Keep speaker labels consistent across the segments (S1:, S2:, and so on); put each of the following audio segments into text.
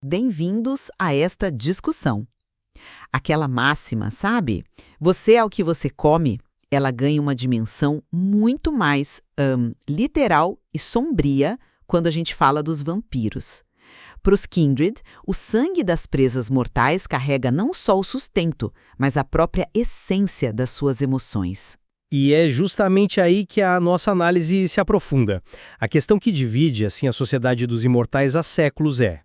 S1: Bem-vindos a esta discussão. Aquela máxima, sabe? Você é o que você come, ela ganha uma dimensão muito mais literal e sombria quando a gente fala dos vampiros. Para os Kindred, o sangue das presas mortais carrega não só o sustento, mas a própria essência das suas emoções.
S2: E é justamente aí que a nossa análise se aprofunda. A questão que divide assim a sociedade dos imortais há séculos é: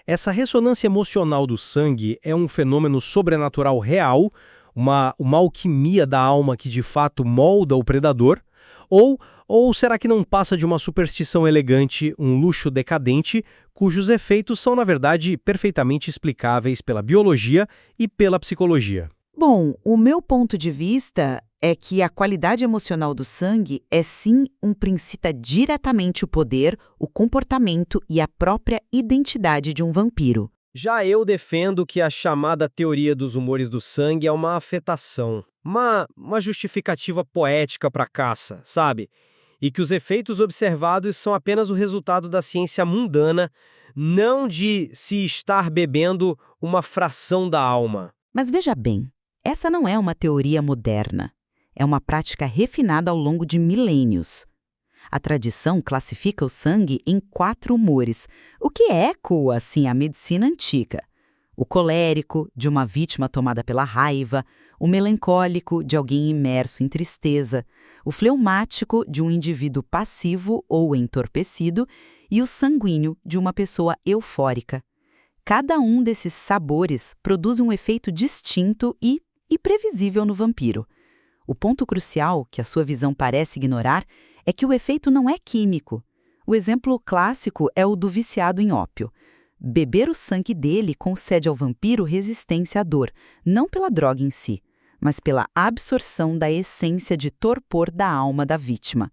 S2: essa ressonância emocional do sangue é um fenômeno sobrenatural real, uma alquimia da alma que de fato molda o predador? Ou será que não passa de uma superstição elegante, um luxo decadente, cujos efeitos são, na verdade, perfeitamente explicáveis pela biologia e pela psicologia?
S1: Bom, o meu ponto de vista é que a qualidade emocional do sangue é sim incita diretamente o poder, o comportamento e a própria identidade de um vampiro.
S2: Já eu defendo que a chamada teoria dos humores do sangue é uma afetação, uma justificativa poética para a caça, sabe? E que os efeitos observados são apenas o resultado da ciência mundana, não de se estar bebendo uma fração da alma.
S1: Mas veja bem, essa não é uma teoria moderna. É uma prática refinada ao longo de milênios. A tradição classifica o sangue em 4 humores, o que ecoa, assim, a medicina antiga. O colérico, de uma vítima tomada pela raiva, o melancólico, de alguém imerso em tristeza, o fleumático, de um indivíduo passivo ou entorpecido, e o sanguíneo, de uma pessoa eufórica. Cada um desses sabores produz um efeito distinto e previsível no vampiro. O ponto crucial, que a sua visão parece ignorar, é que o efeito não é químico. O exemplo clássico é o do viciado em ópio. Beber o sangue dele concede ao vampiro resistência à dor, não pela droga em si, mas pela absorção da essência de torpor da alma da vítima.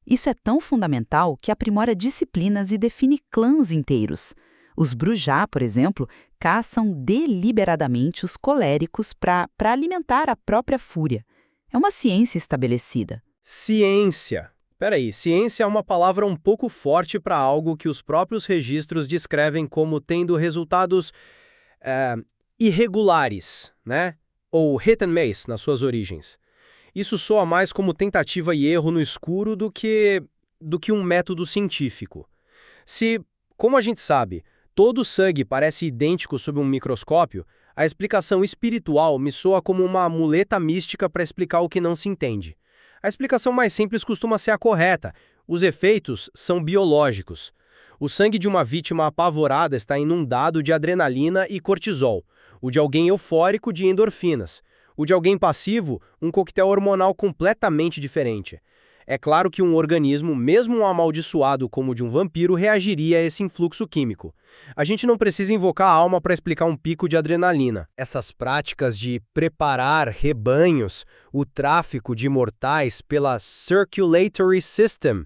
S1: Isso é tão fundamental que aprimora disciplinas e define clãs inteiros. Os Brujá, por exemplo, caçam deliberadamente os coléricos para alimentar a própria fúria. É uma ciência estabelecida.
S2: Ciência. Peraí, ciência é uma palavra um pouco forte para algo que os próprios registros descrevem como tendo resultados irregulares, né? Ou hit and miss nas suas origens. Isso soa mais como tentativa e erro no escuro do que um método científico. Como a gente sabe, todo sangue parece idêntico sob um microscópio, a explicação espiritual me soa como uma muleta mística para explicar o que não se entende. A explicação mais simples costuma ser a correta. Os efeitos são biológicos. O sangue de uma vítima apavorada está inundado de adrenalina e cortisol. O de alguém eufórico de endorfinas. O de alguém passivo, um coquetel hormonal completamente diferente. É claro que um organismo, mesmo um amaldiçoado como o de um vampiro, reagiria a esse influxo químico. A gente não precisa invocar a alma para explicar um pico de adrenalina. Essas práticas de preparar rebanhos, o tráfico de mortais pela circulatory system,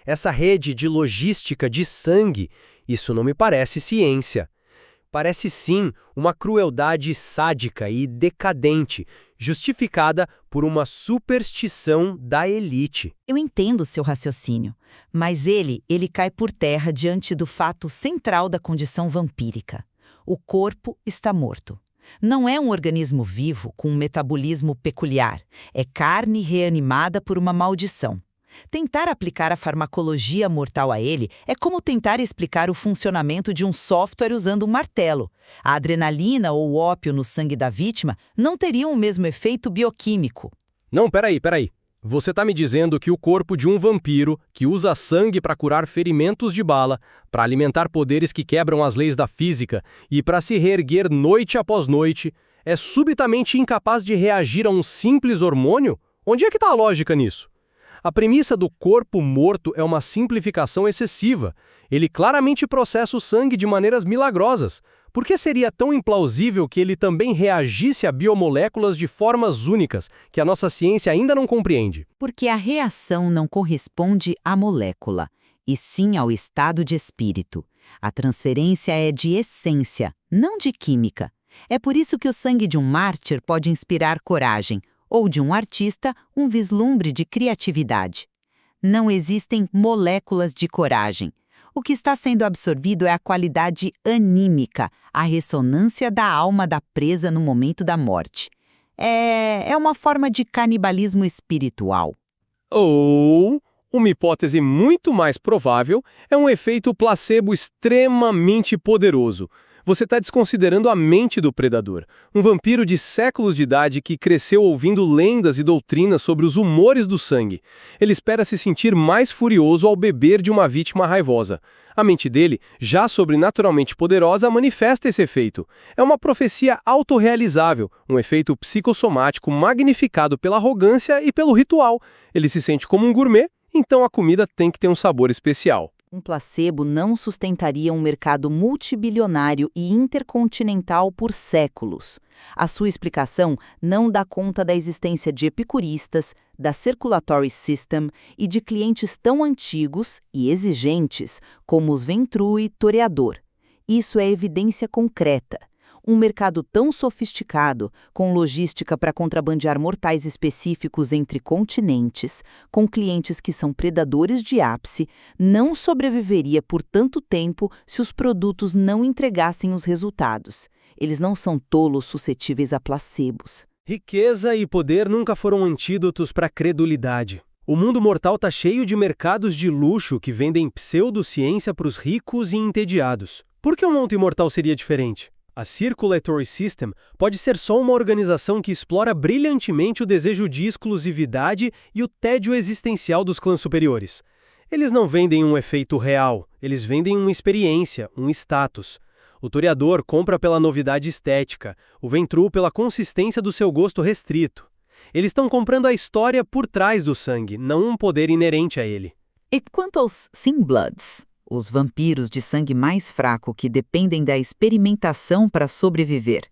S2: essa rede de logística de sangue, isso não me parece ciência. Parece sim uma crueldade sádica e decadente, justificada por uma superstição da elite.
S1: Eu entendo o seu raciocínio, mas ele cai por terra diante do fato central da condição vampírica. O corpo está morto. Não é um organismo vivo com um metabolismo peculiar. É carne reanimada por uma maldição. Tentar aplicar a farmacologia mortal a ele é como tentar explicar o funcionamento de um software usando um martelo. A adrenalina ou o ópio no sangue da vítima não teriam o mesmo efeito bioquímico.
S2: Não, peraí. Você está me dizendo que o corpo de um vampiro, que usa sangue para curar ferimentos de bala, para alimentar poderes que quebram as leis da física e para se reerguer noite após noite, é subitamente incapaz de reagir a um simples hormônio? Onde é que está a lógica nisso? A premissa do corpo morto é uma simplificação excessiva. Ele claramente processa o sangue de maneiras milagrosas. Por que seria tão implausível que ele também reagisse a biomoléculas de formas únicas, que a nossa ciência ainda não compreende?
S1: Porque a reação não corresponde à molécula, e sim ao estado de espírito. A transferência é de essência, não de química. É por isso que o sangue de um mártir pode inspirar coragem, ou de um artista, um vislumbre de criatividade. Não existem moléculas de coragem. O que está sendo absorvido é a qualidade anímica, a ressonância da alma da presa no momento da morte. É uma forma de canibalismo espiritual.
S2: Ou, uma hipótese muito mais provável, é um efeito placebo extremamente poderoso. Você está desconsiderando a mente do predador, um vampiro de séculos de idade que cresceu ouvindo lendas e doutrinas sobre os humores do sangue. Ele espera se sentir mais furioso ao beber de uma vítima raivosa. A mente dele, já sobrenaturalmente poderosa, manifesta esse efeito. É uma profecia autorrealizável, um efeito psicossomático magnificado pela arrogância e pelo ritual. Ele se sente como um gourmet, então a comida tem que ter um sabor especial.
S1: Um placebo não sustentaria um mercado multibilionário e intercontinental por séculos. A sua explicação não dá conta da existência de epicuristas, da circulatory system e de clientes tão antigos e exigentes como os Ventru e Toreador. Isso é evidência concreta. Um mercado tão sofisticado, com logística para contrabandear mortais específicos entre continentes, com clientes que são predadores de ápice, não sobreviveria por tanto tempo se os produtos não entregassem os resultados. Eles não são tolos suscetíveis a placebos.
S2: Riqueza e poder nunca foram antídotos para a credulidade. O mundo mortal está cheio de mercados de luxo que vendem pseudociência para os ricos e entediados. Por que o mundo imortal seria diferente? A Circulatory System pode ser só uma organização que explora brilhantemente o desejo de exclusividade e o tédio existencial dos clãs superiores. Eles não vendem um efeito real, eles vendem uma experiência, um status. O Toreador compra pela novidade estética, o Ventru pela consistência do seu gosto restrito. Eles estão comprando a história por trás do sangue, não um poder inerente a ele.
S1: E quanto aos Singbloods? Os vampiros de sangue mais fraco que dependem da experimentação para sobreviver.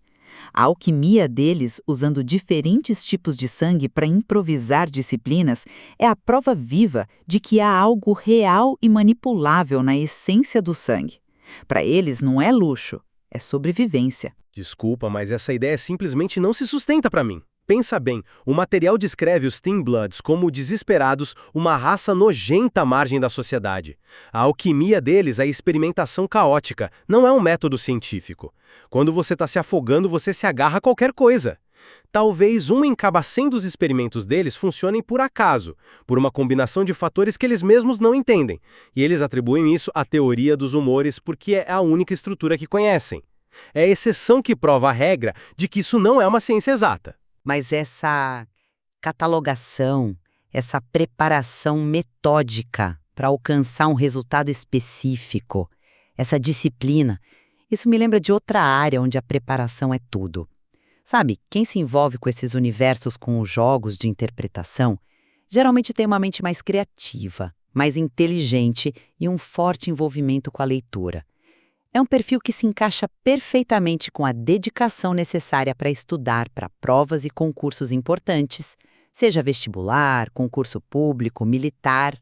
S1: A alquimia deles, usando diferentes tipos de sangue para improvisar disciplinas, é a prova viva de que há algo real e manipulável na essência do sangue. Para eles não é luxo, é sobrevivência.
S2: Desculpa, mas essa ideia simplesmente não se sustenta para mim. Pensa bem, o material descreve os Stingbloods como desesperados, uma raça nojenta à margem da sociedade. A alquimia deles é experimentação caótica, não é um método científico. Quando você está se afogando, você se agarra a qualquer coisa. Talvez um em cada 100 dos experimentos deles funcionem por acaso, por uma combinação de fatores que eles mesmos não entendem, e eles atribuem isso à teoria dos humores porque é a única estrutura que conhecem. É a exceção que prova a regra de que isso não é uma ciência exata.
S1: Mas essa catalogação, essa preparação metódica para alcançar um resultado específico, essa disciplina, isso me lembra de outra área onde a preparação é tudo. Sabe, quem se envolve com esses universos com os jogos de interpretação, geralmente tem uma mente mais criativa, mais inteligente e um forte envolvimento com a leitura. É um perfil que se encaixa perfeitamente com a dedicação necessária para estudar para provas e concursos importantes, seja vestibular, concurso público, militar,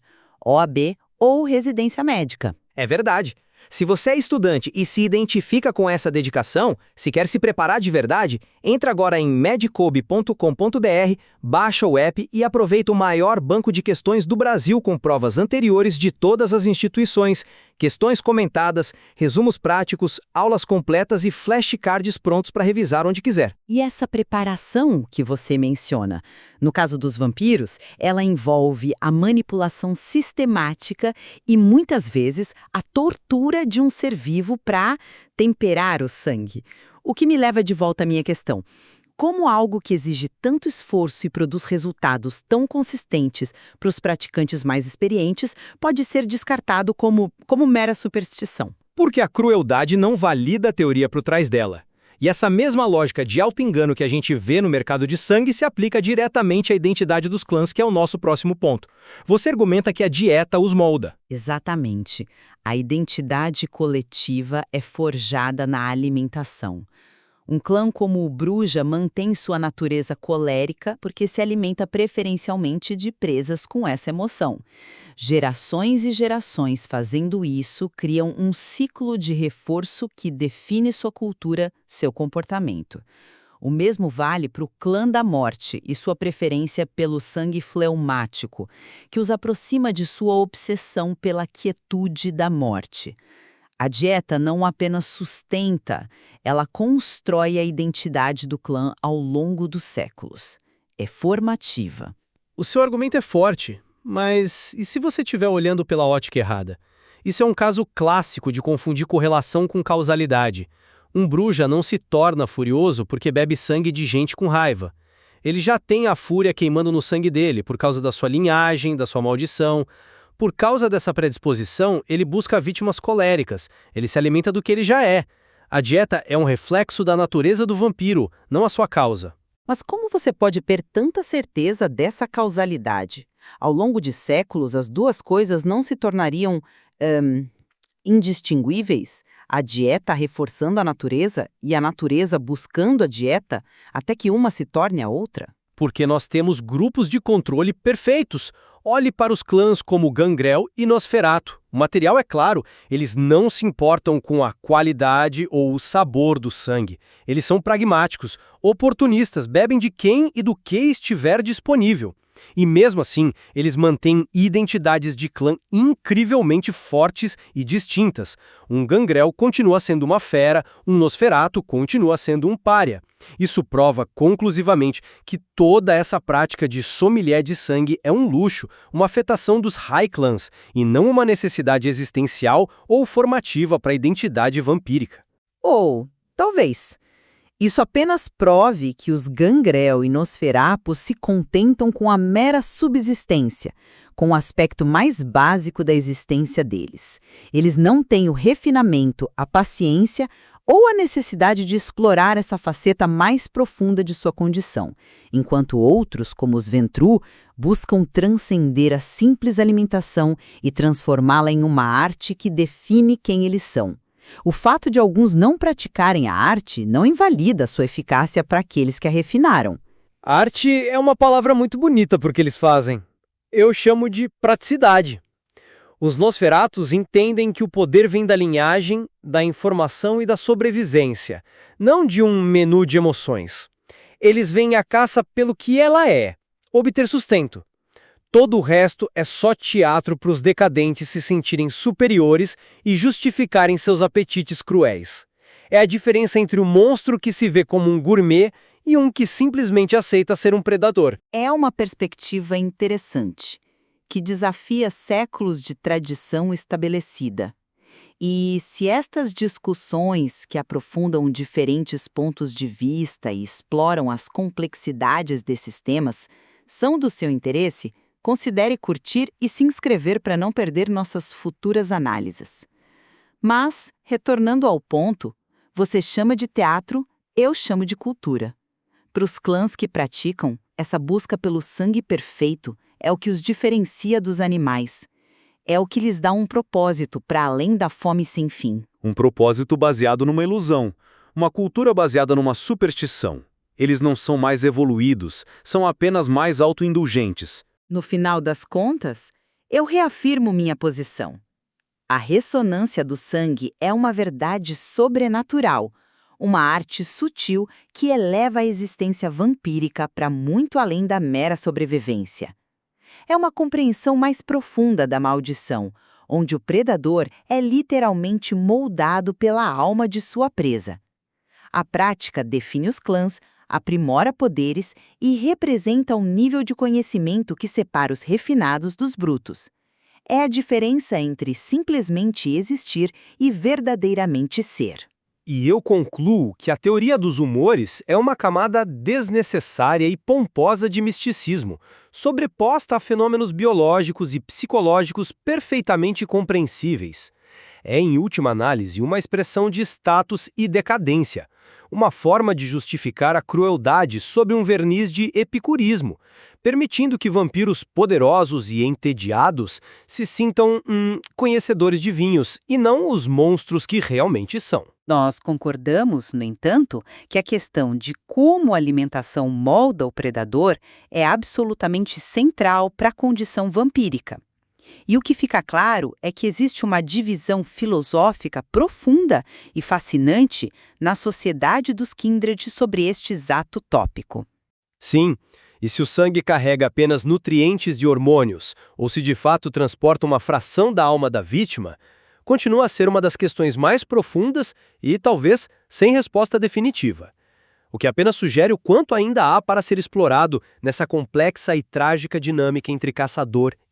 S1: OAB ou residência médica.
S3: É verdade. Se você é estudante e se identifica com essa dedicação, se quer se preparar de verdade, entra agora em medicob.com.br, baixa o app e aproveita o maior banco de questões do Brasil com provas anteriores de todas as instituições, questões comentadas, resumos práticos, aulas completas e flashcards prontos para revisar onde quiser.
S1: E essa preparação que você menciona, no caso dos vampiros, ela envolve a manipulação sistemática e, muitas vezes, a tortura de um ser vivo para temperar o sangue. O que me leva de volta à minha questão. Como algo que exige tanto esforço e produz resultados tão consistentes para os praticantes mais experientes pode ser descartado como mera superstição?
S2: Porque a crueldade não valida a teoria por trás dela. E essa mesma lógica de auto-engano que a gente vê no mercado de sangue se aplica diretamente à identidade dos clãs, que é o nosso próximo ponto. Você argumenta que a dieta os molda.
S1: Exatamente. A identidade coletiva é forjada na alimentação. Um clã como o Bruja mantém sua natureza colérica porque se alimenta preferencialmente de presas com essa emoção. Gerações e gerações fazendo isso criam um ciclo de reforço que define sua cultura, seu comportamento. O mesmo vale para o clã da morte e sua preferência pelo sangue fleumático, que os aproxima de sua obsessão pela quietude da morte. A dieta não apenas sustenta, ela constrói a identidade do clã ao longo dos séculos. É formativa.
S2: O seu argumento é forte, mas e se você estiver olhando pela ótica errada? Isso é um caso clássico de confundir correlação com causalidade. Um bruxa não se torna furioso porque bebe sangue de gente com raiva. Ele já tem a fúria queimando no sangue dele por causa da sua linhagem, da sua maldição. Por causa dessa predisposição, ele busca vítimas coléricas. Ele se alimenta do que ele já é. A dieta é um reflexo da natureza do vampiro, não a sua causa.
S1: Mas como você pode ter tanta certeza dessa causalidade? Ao longo de séculos, as duas coisas não se tornariam indistinguíveis? A dieta reforçando a natureza e a natureza buscando a dieta, até que uma se torne a outra?
S2: Porque nós temos grupos de controle perfeitos. Olhe para os clãs como Gangrel e Nosferatu. O material é claro, eles não se importam com a qualidade ou o sabor do sangue. Eles são pragmáticos, oportunistas, bebem de quem e do que estiver disponível. E mesmo assim, eles mantêm identidades de clã incrivelmente fortes e distintas. Um Gangrel continua sendo uma fera, um Nosferatu continua sendo um pária. Isso prova conclusivamente que toda essa prática de sommelier de sangue é um luxo, uma afetação dos high clans, e não uma necessidade existencial ou formativa para a identidade vampírica.
S1: Ou, talvez, isso apenas prove que os Gangrel e Nosferatu se contentam com a mera subsistência, com o aspecto mais básico da existência deles. Eles não têm o refinamento, a paciência ou a necessidade de explorar essa faceta mais profunda de sua condição, enquanto outros, como os Ventrue, buscam transcender a simples alimentação e transformá-la em uma arte que define quem eles são. O fato de alguns não praticarem a arte não invalida sua eficácia para aqueles que a refinaram.
S2: Arte é uma palavra muito bonita porque eles fazem. Eu chamo de praticidade. Os Nosferatus entendem que o poder vem da linhagem, da informação e da sobrevivência, não de um menu de emoções. Eles veem a caça pelo que ela é, obter sustento. Todo o resto é só teatro para os decadentes se sentirem superiores e justificarem seus apetites cruéis. É a diferença entre o monstro que se vê como um gourmet e um que simplesmente aceita ser um predador.
S1: É uma perspectiva interessante, que desafia séculos de tradição estabelecida. E se estas discussões, que aprofundam diferentes pontos de vista e exploram as complexidades desses temas, são do seu interesse, considere curtir e se inscrever para não perder nossas futuras análises. Mas, retornando ao ponto, você chama de teatro, eu chamo de cultura. Para os clãs que praticam, essa busca pelo sangue perfeito é o que os diferencia dos animais. É o que lhes dá um propósito para além da fome sem fim.
S4: Um propósito baseado numa ilusão, uma cultura baseada numa superstição. Eles não são mais evoluídos, são apenas mais autoindulgentes.
S1: No final das contas, eu reafirmo minha posição. A ressonância do sangue é uma verdade sobrenatural, uma arte sutil que eleva a existência vampírica para muito além da mera sobrevivência. É uma compreensão mais profunda da maldição, onde o predador é literalmente moldado pela alma de sua presa. A prática define os clãs, aprimora poderes e representa um nível de conhecimento que separa os refinados dos brutos. É a diferença entre simplesmente existir e verdadeiramente ser.
S2: E eu concluo que a teoria dos humores é uma camada desnecessária e pomposa de misticismo, sobreposta a fenômenos biológicos e psicológicos perfeitamente compreensíveis. É, em última análise, uma expressão de status e decadência, uma forma de justificar a crueldade sob um verniz de epicurismo, permitindo que vampiros poderosos e entediados se sintam conhecedores de vinhos e não os monstros que realmente são.
S1: Nós concordamos, no entanto, que a questão de como a alimentação molda o predador é absolutamente central para a condição vampírica. E o que fica claro é que existe uma divisão filosófica profunda e fascinante na sociedade dos Kindred sobre este exato tópico.
S2: Sim, e se o sangue carrega apenas nutrientes de hormônios, ou se de fato transporta uma fração da alma da vítima, continua a ser uma das questões mais profundas e, talvez, sem resposta definitiva. O que apenas sugere o quanto ainda há para ser explorado nessa complexa e trágica dinâmica entre caçador e